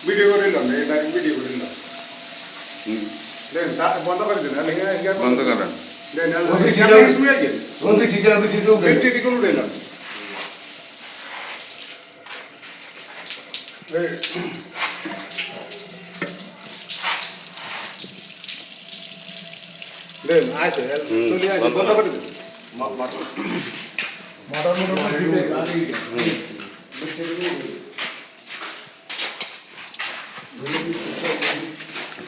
video করে নিলাম এবার ভিডিও করে নিলাম দেন বন্ধ করে দিন বন্ধ করেন দেন বন্ধু ঠিক আছে ভিডিও ভিডিও করে নিলাম দেন আছে চলে আসে বন্ধ করে দিন মোটর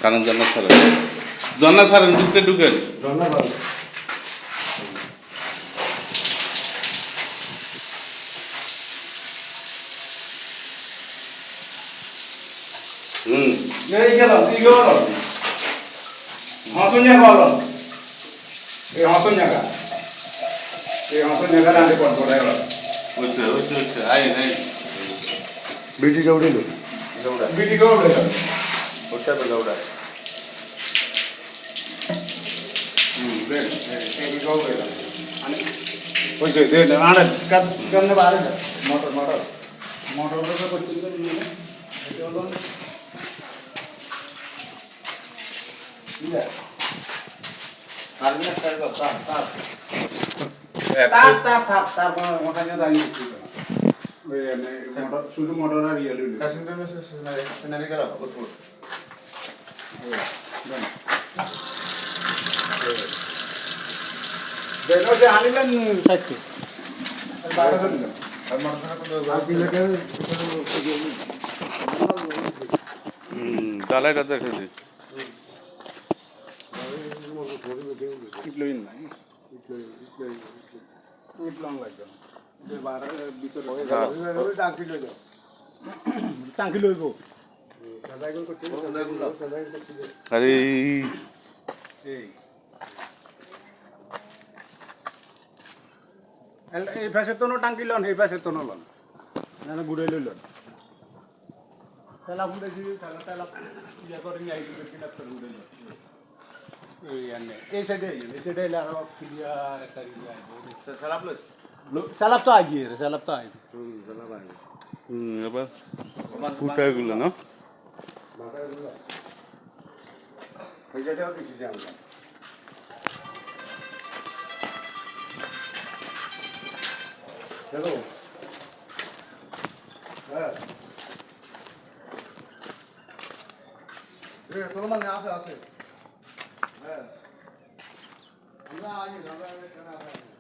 কারণ জান্নাত ছাড়েন ঢুকে ঢুকেন এই গেলাম এই গেলাম হাসন জায়গা হলো এই হাসন জায়গা রাঁধে পড় পড়ে গেল হচ্ছে আই ভিডিও উঠিল বিটি করে উঠে গেল ওটা তো গৌড়া ওইসে দেন আরে কেমনে বাড়ে মোটর তো করছি তো নিয়ে এটা হলো তাপ মোটা নিয়ে দাঁড়িয়ে শুধু মোটর আর ইয়ে লইল সিনারি করা দেখো যে আনিলেন সাইতে বারোশো নিলাম ডালাইটা দেখেছি ইটলইন নাই ইট লং লাগবে টাঙ্কি লইব আরে এই পাশে তো টাঙ্কি লন এই পাশে তো লন না ঘুরে লইল সেলা ফুটে দিবি সেলা ইয়া করে নিয়ে আইবি কিনা করে ঘুরে লইল এই সাইডে এলে আরো ক্লিয়ার একটা ইয়া সালাপ তো আইয়ে সালাপ তো আইয়ে এবার ফুটাগুলো না ওই জায়গাটাও দিছি আমরা চলো হ্যাঁ তোর মানে আছে হ্যাঁ আমরা আগে